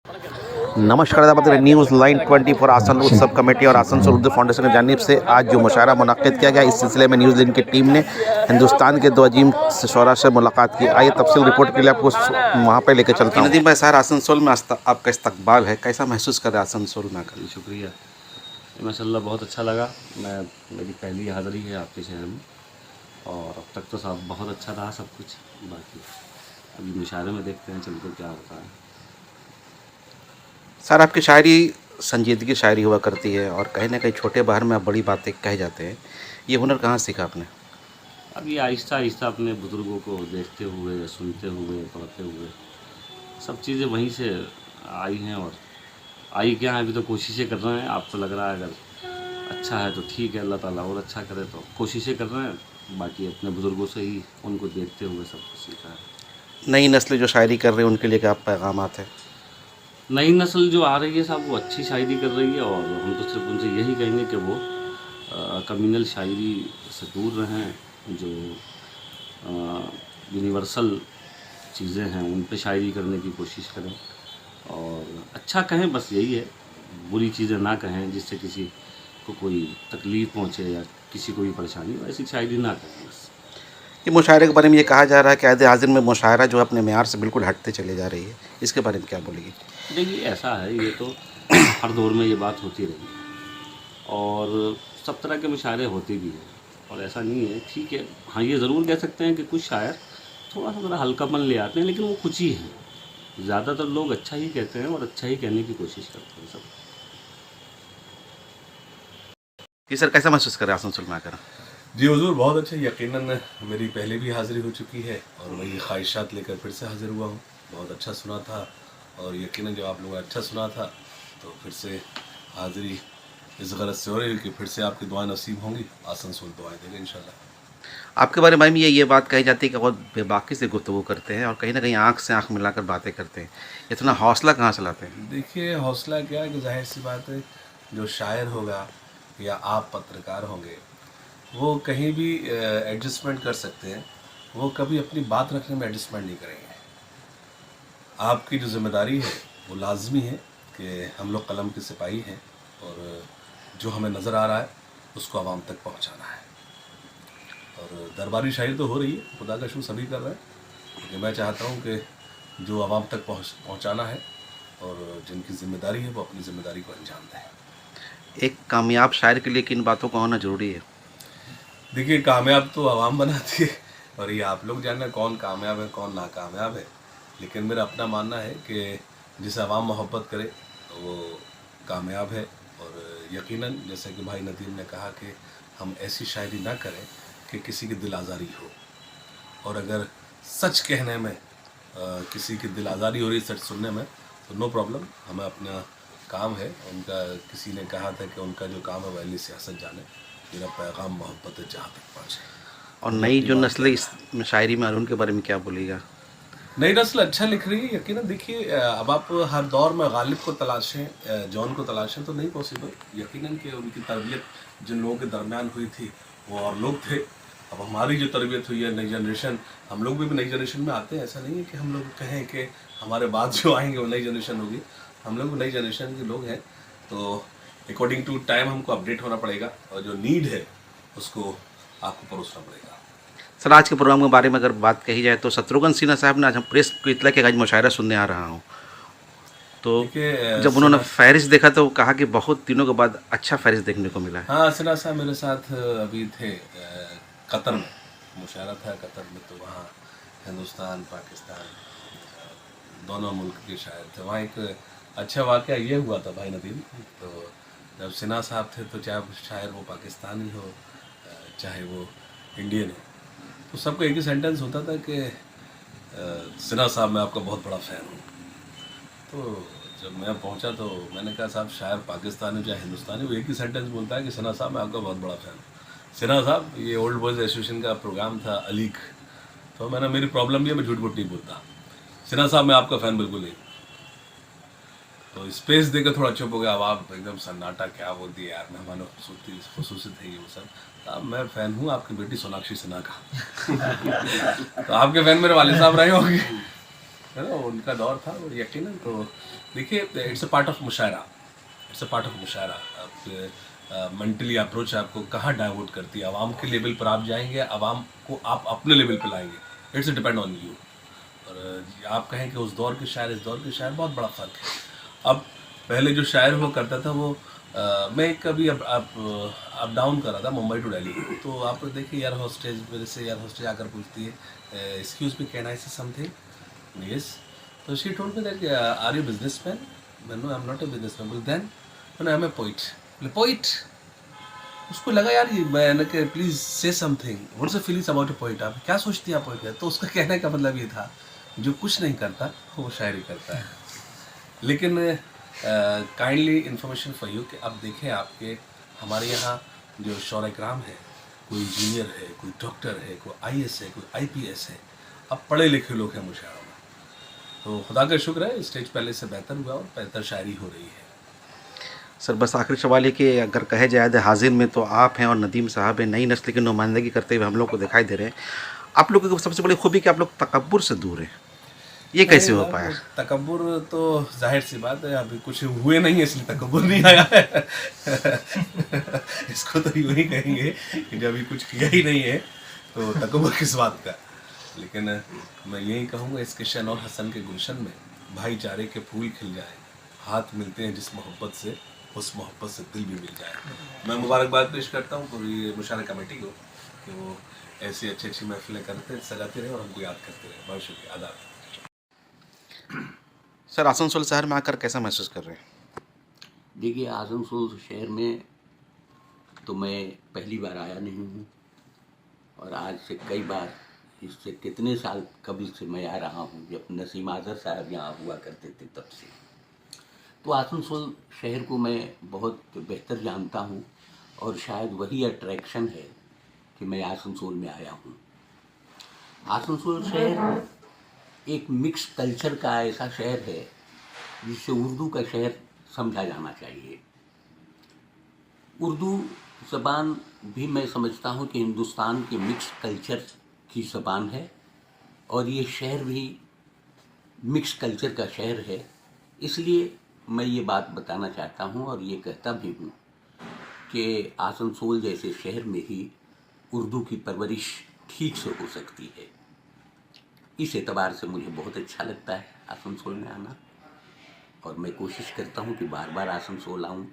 नमस्कार दावत news line 24 आसन उत्सव कमेटी और आसनसोल उर्दू फाउंडेशन की जानिब से आज जो मुशायरा मुनक्किद किया गया, इस सिलसिले में न्यूज़ लैंड की टीम ने हिंदुस्तान के दो अजीम शोरा से मुलाकात की। आइए तफसील रिपोर्ट के लिए आपको वहाँ पर लेकर चलता हूँ। नदीम भाई, सर आसनसोल में आपका इस्तकबाल है, कैसा महसूस कर रहे हैं आसनसोल में आकर? शुक्रिया, माशाल्लाह बहुत अच्छा लगा। मेरी पहली हाज़िरी है आपके शहर में और अब तक तो सब बहुत अच्छा रहा सब कुछ। बाकी अभी मुशायरे में देखते हैं चलकर क्या होता है। सर आपकी शायरी संजीदगी शायरी हुआ करती है और कहीं ना कहीं छोटे बाहर में आप बड़ी बातें कह जाते हैं, ये हुनर कहाँ सीखा आपने? अब ये आहिस्ता आहिस्ता अपने बुज़ुर्गों को देखते हुए, सुनते हुए, पढ़ते हुए सब चीज़ें वहीं से आई हैं। और आई क्या है, अभी तो कोशिशें कर रहे हैं। आपको लग रहा है अगर अच्छा है तो ठीक है, अल्लाह ताला और अच्छा करे, तो कोशिशें कर रहे हैं। बाकी अपने बुज़ुर्गों से ही उनको देखते हुए सब कुछ सीखा है। नई नस्ल जो शायरी कर रहे हैं उनके लिए क्या पैगाम आते हैं? नई नस्ल जो आ रही है साहब, वो अच्छी शायरी कर रही है और हम तो सिर्फ उनसे यही कहेंगे कि वो कम्युनल शायरी से दूर रहें। जो यूनिवर्सल चीज़ें हैं उन पे शायरी करने की कोशिश करें और अच्छा कहें, बस यही है। बुरी चीज़ें ना कहें जिससे किसी को कोई तकलीफ़ पहुँचे या किसी को भी परेशानी हो, ऐसी शायरी ना करें बस। ये मुशायरे के बारे में ये कहा जा रहा है कि आदे हाजिर में मुशायरा जो अपने मेयार से बिल्कुल हटते चले जा रही है, इसके बारे में क्या बोलेगी? देखिए ऐसा है, ये तो हर दौर में ये बात होती रही है और सब तरह के मुशायरे होते भी हैं और ऐसा नहीं है। ठीक है, हाँ ये ज़रूर कह सकते हैं कि कुछ शायर थोड़ा सा ज़रा हल्कापन ले आते हैं, लेकिन वो कुछ ही हैं। ज़्यादातर लोग अच्छा ही कहते हैं और अच्छा ही कहने की कोशिश करते हैं सब। जी सर, कैसा महसूस कर रहे हैं आसनसोल में आकर? जी हुजूर, बहुत अच्छा। यकीनन मेरी पहले भी हाज़िरी हो चुकी है और वही ख्वाहिशात लेकर फिर से हाज़िर हुआ हूँ। बहुत अच्छा सुना था और यकीनन जब आप लोगों ने अच्छा सुना था तो फिर से हाज़िरी इस गरज से हो रही है कि फिर से आपकी दुआएं नसीब होंगी। आसनसोल दुआएं देंगे इंशाल्लाह। आपके बारे में ये बात कही जाती है कि बहुत बेबाकी से गुफ्तगू करते हैं और कहीं ना कहीं आँख से आँख मिलाकर बातें करते हैं, इतना हौसला कहाँ से लाते हैं? देखिए, हौसला क्या है कि जाहिर सी बात है, जो शायर होगा या आप पत्रकार होंगे वो कहीं भी एडजस्टमेंट कर सकते हैं, वो कभी अपनी बात रखने में एडजस्टमेंट नहीं करेंगे। आपकी जो जिम्मेदारी है वो लाजमी है कि हम लोग कलम के सिपाही हैं और जो हमें नज़र आ रहा है उसको आवाम तक पहुंचाना है। और दरबारी शायरी तो हो रही है, खुदा का शुक्र सभी कर रहे हैं, लेकिन मैं चाहता हूं कि जो आवाम तक पहुंचाना है और जिनकी ज़िम्मेदारी है वो अपनी ज़िम्मेदारी को अंजाम दें। एक कामयाब शायर के लिए किन बातों का होना ज़रूरी है? देखिए, कामयाब तो आवाम बनाती है और ये आप लोग जानना कौन कामयाब है कौन नाकामयाब है, लेकिन मेरा अपना मानना है कि जिसे आवाम मोहब्बत करे तो वो कामयाब है। और यकीनन जैसे कि भाई नदीम ने कहा कि हम ऐसी शायरी ना करें कि किसी की दिल आज़ारी हो, और अगर सच कहने में किसी की दिल आज़ारी हो रही, सच सुनने में, तो नो प्रॉब्लम, हमें अपना काम है। उनका किसी ने कहा था कि उनका जो काम है वह अहले सियासत जाने, मेरा पैगाम मोहब्बत है जहाँ तक पहुँचे। और नई जो नस्ल इस शायरी में आ रही है उनके बारे में क्या बोलेगा? नई नस्ल अच्छा लिख रही है यकीनन। देखिए, अब आप हर दौर में गालिब को तलाशें, जॉन को तलाशें तो नहीं पॉसिबल। यकीनन कि उनकी तरबियत जिन लोगों के दरमियान हुई थी वो और लोग थे। अब हमारी जो तरबियत हुई है, नई जनरेशन, हम लोग भी नई जनरेशन में आते हैं। ऐसा नहीं है कि हम लोग कहें कि हमारे बाद जो आएंगे वो नई जनरेशन होगी। हम लोग नई जनरेशन के लोग हैं, तो अकॉर्डिंग टू टाइम हमको अपडेट होना पड़ेगा और जो नीड है उसको आपको परोसना पड़ेगा। सर आज के प्रोग्राम के बारे में अगर बात कही जाए तो शत्रुघ्न सिन्हा साहब ने आज हम प्रेस को इतला के आज मुशायरा सुनने आ रहा हूँ, तो जब उन्होंने फहरिस्त देखा तो कहा कि बहुत दिनों के बाद अच्छा फहरिस्त देखने को मिला है। हाँ, सिन्हा साहब मेरे साथ अभी थे कतर में, मुशायरा था कतर में, तो वहाँ हिंदुस्तान पाकिस्तान दोनों मुल्क के शायर थे। वहाँ एक अच्छा वाक़या ये हुआ था भाई नदीम, तो जब सिन्हा साहब थे तो चाहे शायर वो पाकिस्तानी हो चाहे वो इंडियन हो, तो सबको एक ही सेंटेंस होता था कि सिन्हा साहब मैं आपका बहुत बड़ा फ़ैन हूँ। तो जब मैं पहुंचा तो मैंने कहा साहब, शायर पाकिस्तानी चाहे हिंदुस्तानी, वो एक ही सेंटेंस बोलता है कि सिन्हा साहब मैं आपका बहुत बड़ा फ़ैन हूँ। सिन्हा साहब, ये ओल्ड बॉयज़ एसोसिएशन का प्रोग्राम था अलीक, तो मैंने, मेरी प्रॉब्लम ये, मैं झूठ मूठ नहीं बोलता। सिन्हा साहब मैं आपका फ़ैन बिल्कुल नहीं। तो स्पेस देकर थोड़ा चुप हो गया। अब आप एकदम सन्नाटा, क्या बोलती है यार, मेहमानों खुसूसी थे ये वो सब। साहब मैं फ़ैन हूँ आपकी बेटी सोनाक्षी सिन्हा का। तो आपके फ़ैन मेरे वालिद साहब रहे होंगे। है ना, उनका दौर था वो यकीनन। तो देखिए, it's a part of mushaira, it's a part of mushaira. आप मेंटली अप्रोच आपको कहाँ डाइवर्ट करती है, आवाम के लेवल पर आप जाएंगे, आवाम को आप अपने लेवल पर लाएंगे, इट्स डिपेंड ऑन यू। और आप कहें कि उस दौर के शायर इस दौर के शायर, बहुत बड़ा फ़र्क है। अब पहले जो शायर हुआ करता था वो मैं कभी अप डाउन कर रहा था मुंबई टू दिल्ली, तो आप देखिए एयर होस्टेज, मेरे से एयर होस्टेज आकर पूछती है, excuse me can I say something, yes. तो she told me that are you businessman, no I am not a businessman, बोल then I am a poet. बोले पोइट, उसको लगा यार ये मैंने कि please say something, what's the feelings about a poet, आप क्या सोचती हैं आप पोइट है। तो उसका कहने का मतलब ये था, जो कुछ नहीं करता वो शायरी करता है। लेकिन काइंडली इन्फॉर्मेशन फॉर यू कि अब देखें आपके हमारे यहाँ जो शौरा कराम है, कोई इंजीनियर है, कोई डॉक्टर है, कोई आईएएस है, कोई आईपीएस है, अब पढ़े लिखे लोग हैं मुशायरा में। तो खुदा का शुक्र है, स्टेज पहले से बेहतर हुआ और बेहतर शायरी हो रही है। सर बस आखिरी सवाल है कि अगर कहे जाए हाजिर में तो आप हैं और नदीम साहब हैं, नई नस्ल की नुमाइंदगी करते हुए हम लोग को दिखाई दे रहे हैं। आप लोगों की सबसे बड़ी खूबी कि आप लोग तकब्बुर से दूर हैं, ये कैसे हो पाया? तकब्बुर तो जाहिर सी बात है, अभी कुछ हुए नहीं है इसलिए तकब्बुर नहीं आया है। इसको तो यूँ ही कहेंगे कि जब अभी कुछ किया ही नहीं है तो तकब्बुर किस बात का। लेकिन मैं यही कहूँगा, इस किशन और हसन के गुलशन में भाईचारे के फूल खिल जाए, हाथ मिलते हैं जिस मोहब्बत से, उस मोहब्बत से दिल भी मिल जाए। मैं मुबारकबाद पेश करता हूँ पूरी मुशायरा कमेटी को कि वो ऐसी अच्छी अच्छी महफिलें करते सजाते रहे और हमको याद करते रहे। बहुत शुक्रिया, आदाब। सर आसनसोल शहर में आकर कैसा महसूस कर रहे हैं? देखिए, आसनसोल शहर में तो मैं पहली बार आया नहीं हूँ, और आज से कई बार, इससे कितने साल कभी से मैं आ रहा हूँ, जब नसीम आज़र साहब यहाँ हुआ करते थे तब से। तो आसनसोल शहर को मैं बहुत बेहतर जानता हूँ, और शायद वही अट्रैक्शन है कि मैं आसनसोल में आया हूँ। आसनसोल शहर एक मिक्स कल्चर का ऐसा शहर है जिसे उर्दू का शहर समझा जाना चाहिए। उर्दू ज़बान भी मैं समझता हूँ कि हिंदुस्तान के मिक्स कल्चर की ज़बान है, और ये शहर भी मिक्स कल्चर का शहर है। इसलिए मैं ये बात बताना चाहता हूँ और ये कहता भी हूँ कि आसनसोल जैसे शहर में ही उर्दू की परवरिश ठीक से हो सकती है। इस एतबार से मुझे बहुत अच्छा लगता है आसनसोल में आना, और मैं कोशिश करता हूँ कि बार बार आसनसोल आऊँ।